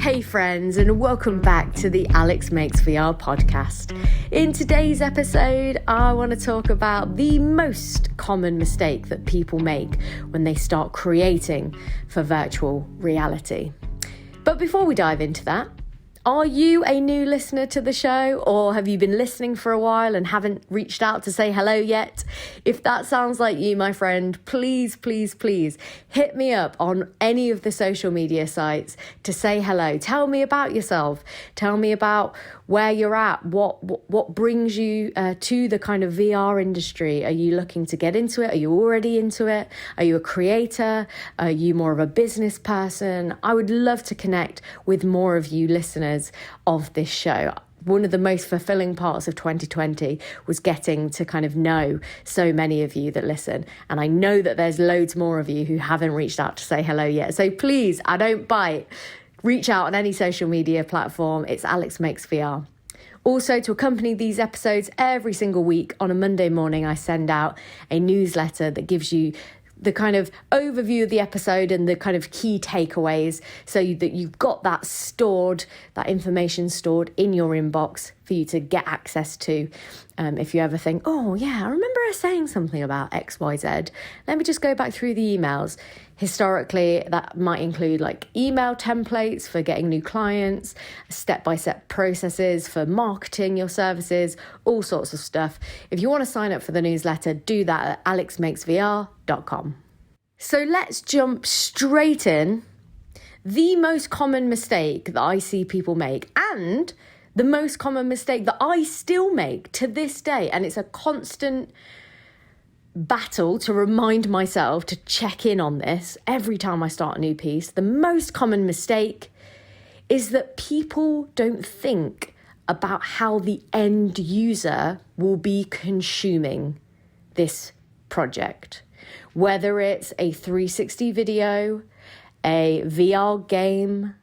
Hey friends, and welcome back to the Alex Makes VR podcast. In today's episode, I want to talk about the most common mistake that people make when they start creating for virtual reality. But before we dive into that, are you a new listener to the show, or have you been listening for a while and haven't reached out to say hello yet? If that sounds like you, my friend, please hit me up on any of the social media sites to say hello. Tell me about yourself. Tell me about where you're at, what brings you to the kind of VR industry. Are you looking to get into it? Are you already into it? Are you a creator? Are you more of a business person? I would love to connect with more of you listeners of this show. One of the most fulfilling parts of 2020 was getting to kind of know so many of you that listen. And I know that there's loads more of you who haven't reached out to say hello yet. So please, I don't bite. Reach out on any social media platform. It's Alex Makes VR. Also, to accompany these episodes every single week on a Monday morning, I send out a newsletter that gives you the kind of overview of the episode and the kind of key takeaways so that you've got that information stored in your inbox for you to get access to. If you ever think, oh yeah, I remember her saying something about X, Y, Z. Let me just go back through the emails. Historically, that might include like email templates for getting new clients, step-by-step processes for marketing your services, all sorts of stuff. If you want to sign up for the newsletter, do that at alexmakesvr.com. So let's jump straight in. The most common mistake that I see people make, and the most common mistake that I still make to this day, and it's a constant battle to remind myself to check in on this every time I start a new piece. The most common mistake is that people don't think about how the end user will be consuming this project. Whether it's a 360 video, a VR game,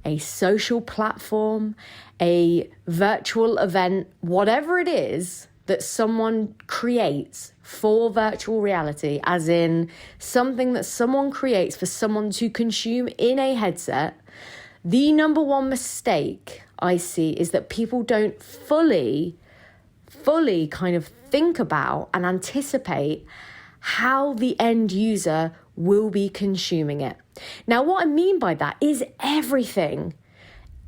a social platform, a virtual event, whatever it is that someone creates for virtual reality, as in something that someone creates for someone to consume in a headset, the number one mistake I see is that people don't fully kind of think about and anticipate how the end user will be consuming it. Now, what I mean by that is everything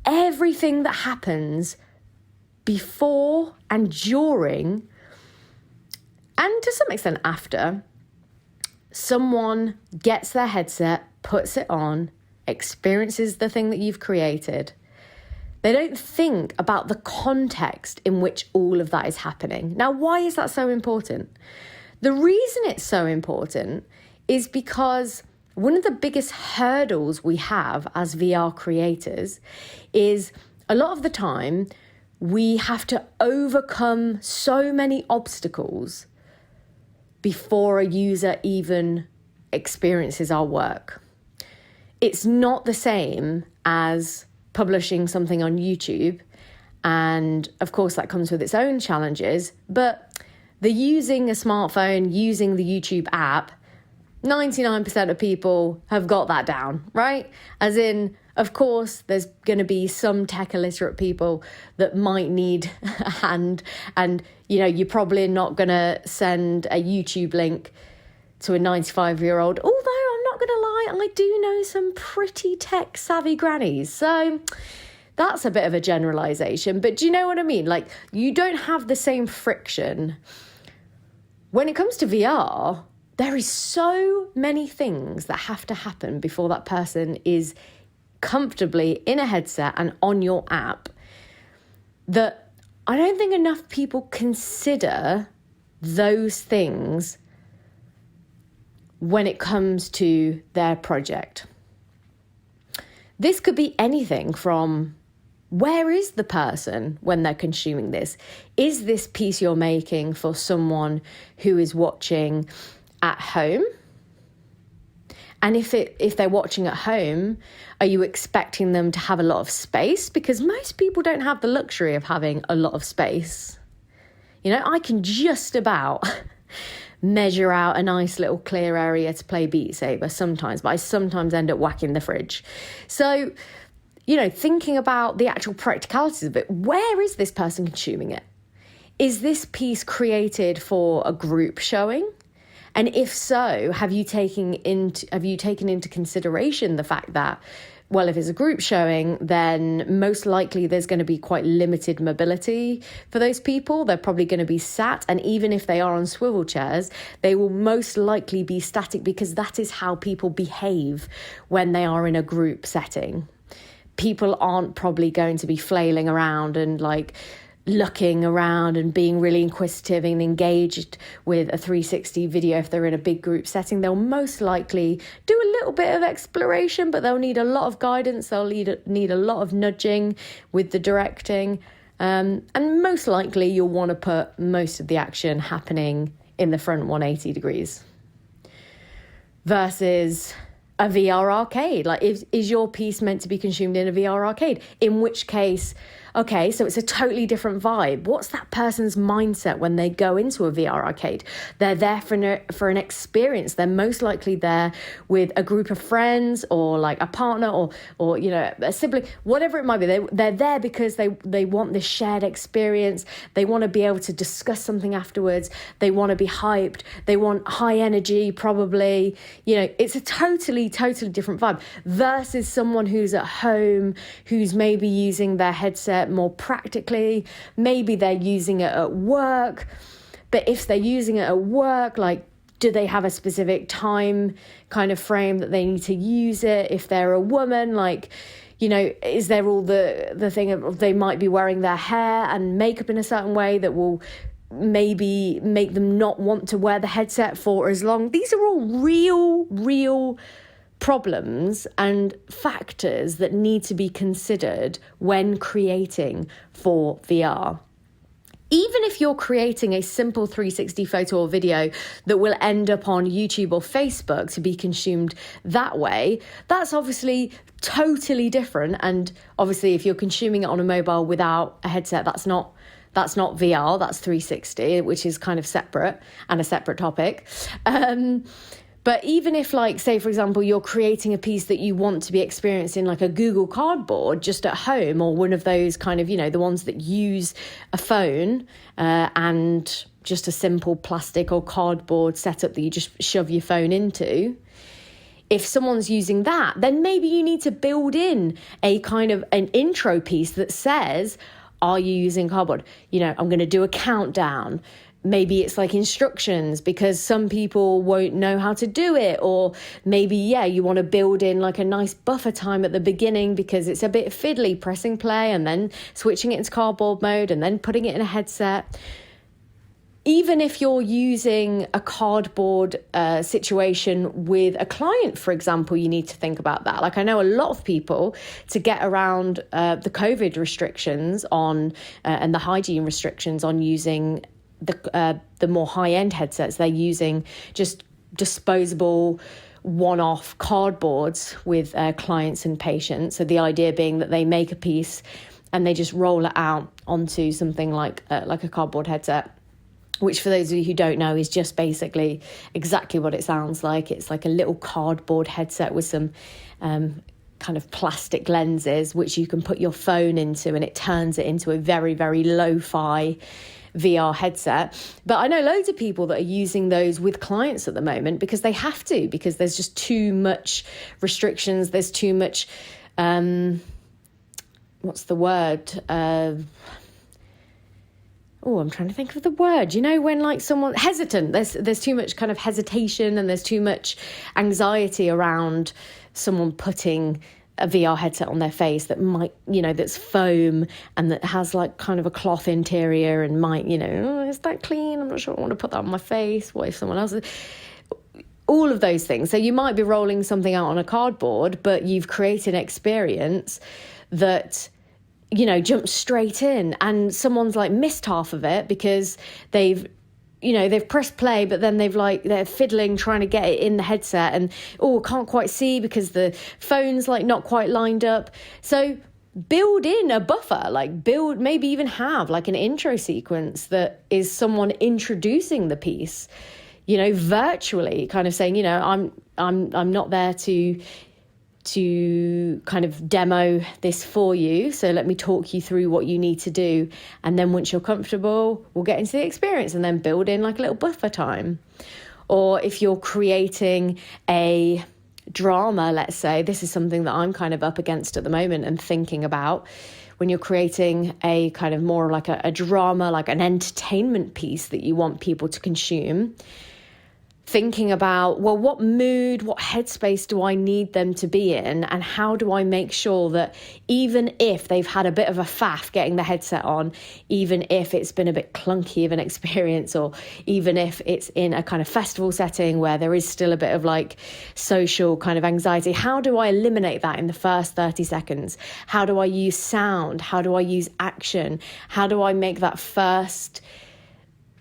that happens before and during, and to some extent after, someone gets their headset, puts it on, experiences the thing that you've created. They don't think about the context in which all of that is happening. Now, why is that so important? The reason it's so important is because one of the biggest hurdles we have as VR creators is a lot of the time we have to overcome so many obstacles before a user even experiences our work. It's not the same as publishing something on YouTube. And of course, that comes with its own challenges. But the using a smartphone, using the YouTube app, 99% of people have got that down, right? As in, of course, there's going to be some tech illiterate people that might need a hand. And, you know, you're probably not going to send a YouTube link to a 95-year-old. Although I'm not going to lie, I do know some pretty tech savvy grannies. So that's a bit of a generalization. But do you know what I mean? Like, you don't have the same friction. When it comes to VR, there is so many things that have to happen before that person is comfortably in a headset and on your app that I don't think enough people consider those things when it comes to their project. This could be anything from, where is the person when they're consuming this? Is this piece you're making for someone who is watching at home? And if they're watching at home, are you expecting them to have a lot of space? Because most people don't have the luxury of having a lot of space. You know, I can just about measure out a nice little clear area to play Beat Saber sometimes, but I sometimes end up whacking the fridge. So thinking about the actual practicalities of it, where is this person consuming it? Is this piece created for a group showing? And if so, have you taken into consideration the fact that, well, if it's a group showing, then most likely there's going to be quite limited mobility for those people. They're probably going to be sat, and even if they are on swivel chairs, they will most likely be static, because that is how people behave when they are in a group setting. People aren't probably going to be flailing around and like looking around and being really inquisitive and engaged with a 360 video. If they're in a big group setting, they'll most likely do a little bit of exploration, but they'll need a lot of guidance. They'll need a lot of nudging with the directing. And most likely you'll want to put most of the action happening in the front 180 degrees. Versus a VR arcade. Like, is your piece meant to be consumed in a VR arcade? In which case, okay, so it's a totally different vibe. What's that person's mindset when they go into a VR arcade? They're there for an experience. They're most likely there with a group of friends, or like a partner, or a sibling, whatever it might be. They're there because they want this shared experience. They want to be able to discuss something afterwards. They want to be hyped. They want high energy, probably. It's a totally different vibe versus someone who's at home, who's maybe using their headset more practically. Maybe they're using it at work, but if they're using it at work, like, do they have a specific time kind of frame that they need to use it? If they're a woman, like, is there all the thing of they might be wearing their hair and makeup in a certain way that will maybe make them not want to wear the headset for as long? These are all real problems and factors that need to be considered when creating for VR. Even if you're creating a simple 360 photo or video that will end up on YouTube or Facebook to be consumed that way, that's obviously totally different. And obviously, if you're consuming it on a mobile without a headset, that's not VR, that's 360, which is kind of separate and a separate topic. But even if, like, say, for example, you're creating a piece that you want to be experienced in like a Google Cardboard just at home, or one of those kind of, the ones that use a phone and just a simple plastic or cardboard setup that you just shove your phone into. If someone's using that, then maybe you need to build in a kind of an intro piece that says, are you using cardboard? I'm going to do a countdown. Maybe it's like instructions, because some people won't know how to do it. Or maybe, you want to build in like a nice buffer time at the beginning because it's a bit fiddly, pressing play and then switching it into cardboard mode and then putting it in a headset. Even if you're using a cardboard situation with a client, for example, you need to think about that. Like, I know a lot of people, to get around the COVID restrictions on and the hygiene restrictions on using the more high-end headsets, they're using just disposable one-off cardboards with clients and patients. So the idea being that they make a piece and they just roll it out onto something like a cardboard headset, which, for those of you who don't know, is just basically exactly what it sounds like. It's like a little cardboard headset with some kind of plastic lenses, which you can put your phone into, and it turns it into a very, very lo-fi VR headset. But I know loads of people that are using those with clients at the moment because they have to, because there's just too much restrictions. There's too much, what's the word? I'm trying to think of the word. When like someone hesitant, there's too much kind of hesitation, and there's too much anxiety around someone putting a VR headset on their face that might, that's foam and that has like kind of a cloth interior and might, is that clean? I'm not sure I want to put that on my face. What if someone else is? All of those things. So you might be rolling something out on a cardboard, but you've created an experience that, jumps straight in, and someone's like missed half of it because they've pressed play, but then they're fiddling, trying to get it in the headset, and can't quite see because the phone's like not quite lined up. So build in a buffer, maybe even have like an intro sequence that is someone introducing the piece, virtually, kind of saying, I'm not there to to kind of demo this for you. So let me talk you through what you need to do. And then once you're comfortable, we'll get into the experience and then build in like a little buffer time. Or if you're creating a drama, let's say, this is something that I'm kind of up against at the moment and thinking about. When you're creating a kind of more like a drama, like an entertainment piece that you want people to consume, thinking about, well, what mood, what headspace do I need them to be in? And how do I make sure that even if they've had a bit of a faff getting the headset on, even if it's been a bit clunky of an experience, or even if it's in a kind of festival setting where there is still a bit of like social kind of anxiety, how do I eliminate that in the first 30 seconds? How do I use sound? How do I use action? How do I make that first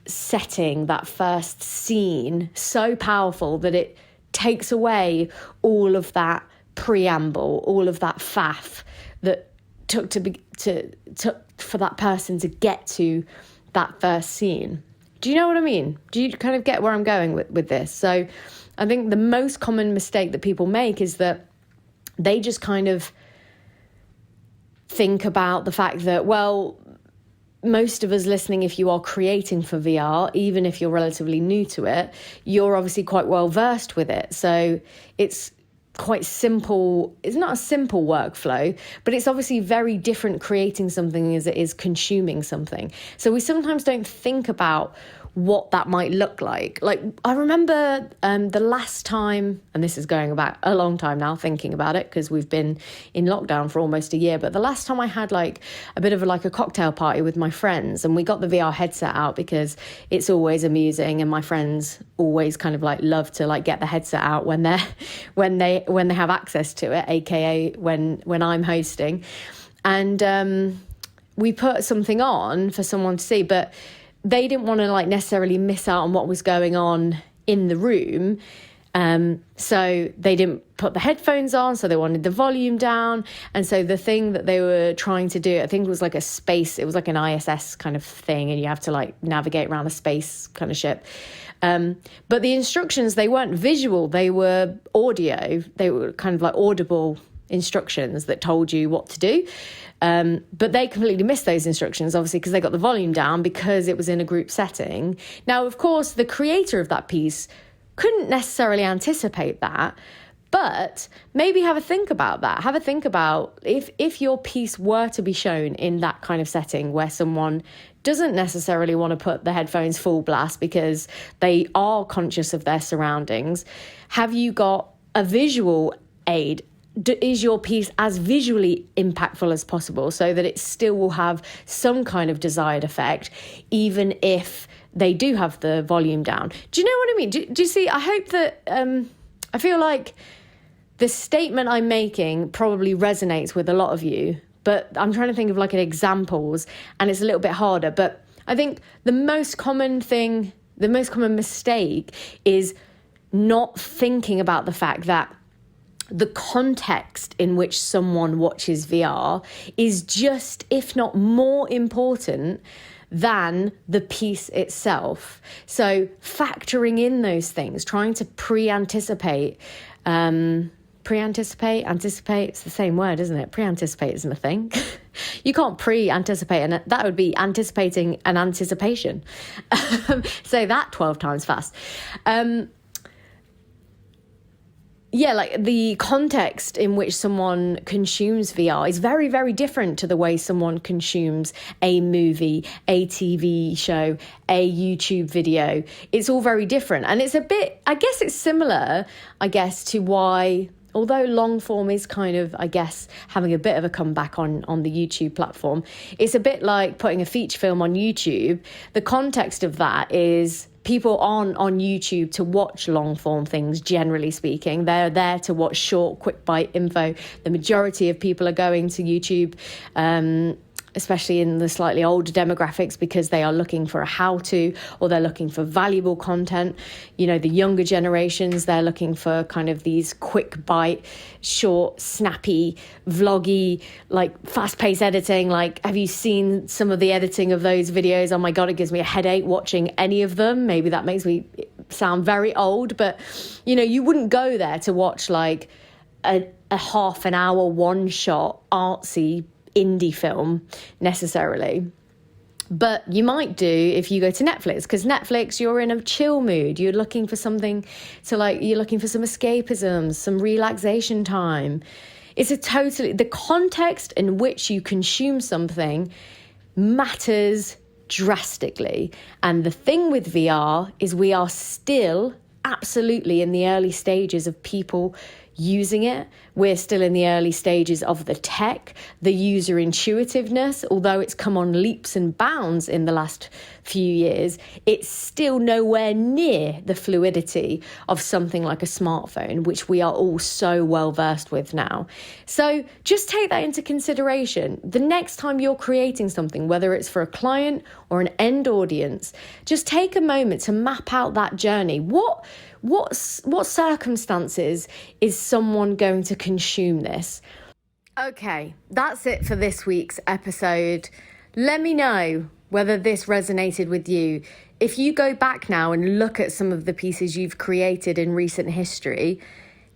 setting, that first scene so powerful that it takes away all of that preamble, all of that faff that took for that person to get to that first scene? Do you know what I mean? Do you kind of get where I'm going with this? So I think the most common mistake that people make is that they just kind of think about the fact that, well, most of us listening, if you are creating for VR, even if you're relatively new to it, you're obviously quite well versed with it. So it's quite simple. It's not a simple workflow, but it's obviously very different creating something as it is consuming something. So we sometimes don't think about what that might look like. Like, I remember the last time, and this is going back a long time now thinking about it because we've been in lockdown for almost a year, but the last time I had like a bit of a cocktail party with my friends, and we got the VR headset out because it's always amusing, and my friends always kind of like love to like get the headset out when they have access to it, aka when I'm hosting. And we put something on for someone to see, but they didn't want to like necessarily miss out on what was going on in the room. So they didn't put the headphones on, so they wanted the volume down. And so the thing that they were trying to do, I think it was like a space, it was like an ISS kind of thing, and you have to like navigate around a space kind of ship. But the instructions, they weren't visual, they were audio. They were kind of like audible instructions that told you what to do. But they completely missed those instructions, obviously, because they got the volume down because it was in a group setting. Now, of course, the creator of that piece couldn't necessarily anticipate that, but maybe have a think about that. Have a think about if your piece were to be shown in that kind of setting where someone doesn't necessarily want to put the headphones full blast because they are conscious of their surroundings. Have you got a visual aid? Is your piece as visually impactful as possible so that it still will have some kind of desired effect, even if they do have the volume down? Do you know what I mean? Do you see? I hope that I feel like the statement I'm making probably resonates with a lot of you, but I'm trying to think of like an examples, and it's a little bit harder. But I think the most common mistake is not thinking about the fact that the context in which someone watches VR is just, if not more important than the piece itself. So factoring in those things, trying to anticipate, it's the same word, isn't it? Pre-anticipate isn't a thing. You can't pre-anticipate, and that would be anticipating an anticipation. Say that 12 times fast. Yeah, like the context in which someone consumes VR is very, very different to the way someone consumes a movie, a TV show, a YouTube video. It's all very different. And it's a bit, I guess it's similar, to why, although long form is kind of, having a bit of a comeback on the YouTube platform, it's a bit like putting a feature film on YouTube. The context of that is people aren't on YouTube to watch long form things, generally speaking. They're there to watch short, quick bite info. The majority of people are going to YouTube, especially in the slightly older demographics, because they are looking for a how-to, or they're looking for valuable content. You know, the younger generations, they're looking for kind of these quick bite, short, snappy, vloggy, like fast-paced editing. Like, have you seen some of the editing of those videos? Oh my God, it gives me a headache watching any of them. Maybe that makes me sound very old, but, you know, you wouldn't go there to watch like a half an hour one shot artsy indie film necessarily. But you might do if you go to Netflix, because Netflix, you're in a chill mood. You're looking for something you're looking for some escapism, some relaxation time. The context in which you consume something matters drastically. And the thing with VR is we are still absolutely in the early stages of people using it. We're still in the early stages of the tech, the user intuitiveness. Although it's come on leaps and bounds in the last few years, it's still nowhere near the fluidity of something like a smartphone, which we are all so well versed with now. So just take that into consideration. The next time you're creating something, whether it's for a client or an end audience, just take a moment to map out that journey. What circumstances is someone going to consume this? Okay, that's it for this week's episode. Let me know whether this resonated with you. If you go back now and look at some of the pieces you've created in recent history,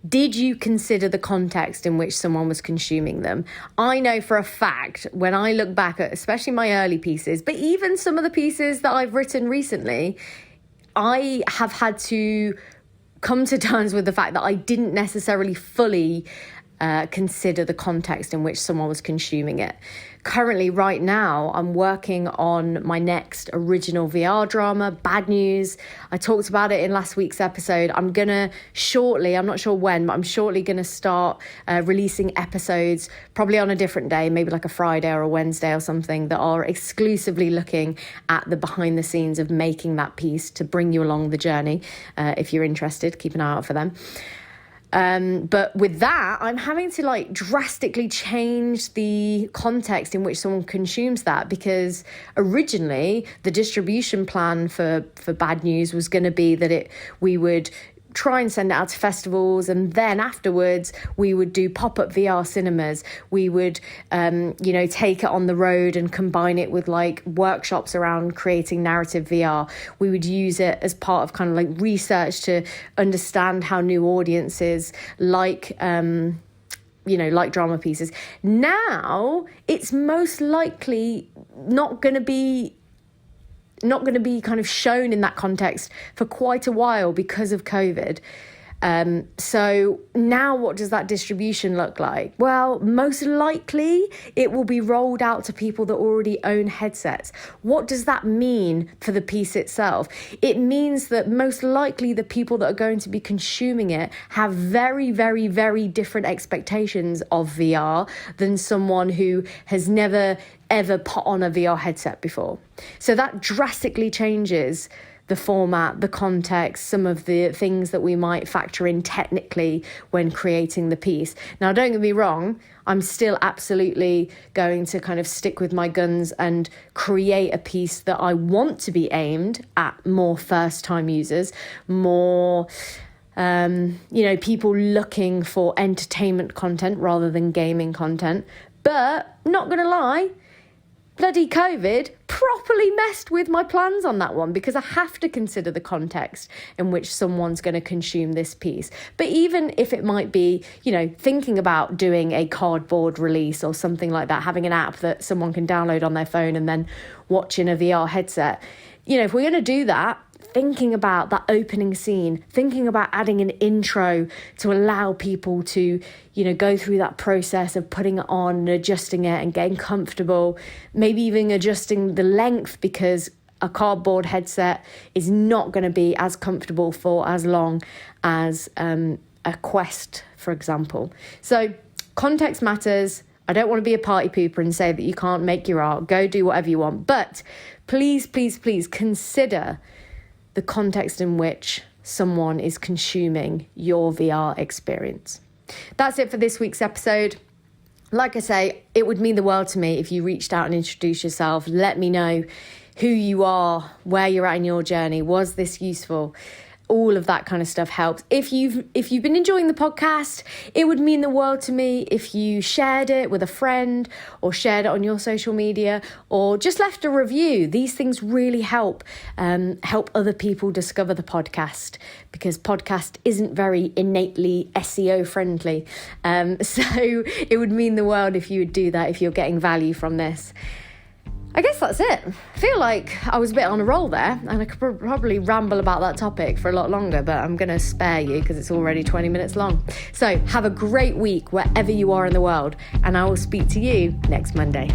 did you consider the context in which someone was consuming them? I know for a fact, when I look back at especially my early pieces, but even some of the pieces that I've written recently, I have had to come to terms with the fact that I didn't necessarily fully consider the context in which someone was consuming it. Currently, right now, I'm working on my next original VR drama, Bad News. I talked about it in last week's episode. I'm not sure when, but I'm shortly going to start releasing episodes, probably on a different day, maybe like a Friday or a Wednesday or something, that are exclusively looking at the behind the scenes of making that piece to bring you along the journey. If you're interested, keep an eye out for them. But with that, I'm having to drastically change the context in which someone consumes that, because originally the distribution plan for Bad News was going to be that we would try and send it out to festivals, and then afterwards we would do pop-up VR cinemas. We would take it on the road and combine it with workshops around creating narrative VR. We would use it as part of kind of research to understand how new audiences like drama pieces. Now it's most likely not going to be kind of shown in that context for quite a while because of COVID. So now what does that distribution look like? Well, most likely it will be rolled out to people that already own headsets. What does that mean for the piece itself? It means that most likely the people that are going to be consuming it have very, very, very different expectations of VR than someone who has never ever put on a VR headset before. So that drastically changes the format, the context, some of the things that we might factor in technically when creating the piece. Now, don't get me wrong, I'm still absolutely going to kind of stick with my guns and create a piece that I want to be aimed at more first-time users, more people looking for entertainment content rather than gaming content. But not going to lie, bloody COVID properly messed with my plans on that one, because I have to consider the context in which someone's going to consume this piece. But even if it might be, thinking about doing a cardboard release or something like that, having an app that someone can download on their phone and then watch in a VR headset, if we're going to do that, thinking about that opening scene, thinking about adding an intro to allow people to, go through that process of putting it on and adjusting it and getting comfortable, maybe even adjusting the length, because a cardboard headset is not going to be as comfortable for as long as a Quest, for example. So context matters. I don't want to be a party pooper and say that you can't make your art. Go do whatever you want. But please, please, please consider the context in which someone is consuming your VR experience. That's it for this week's episode. Like I say, it would mean the world to me if you reached out and introduced yourself. Let me know who you are, where you're at in your journey. Was this useful? all of that kind of stuff helps. If you've been enjoying the podcast, it would mean the world to me if you shared it with a friend or shared it on your social media or just left a review. These things really help other people discover the podcast, because podcast isn't very innately SEO friendly. So it would mean the world if you would do that, if you're getting value from this. I guess that's it. I feel like I was a bit on a roll there, and I could probably ramble about that topic for a lot longer, but I'm going to spare you because it's already 20 minutes long. So have a great week wherever you are in the world, and I will speak to you next Monday.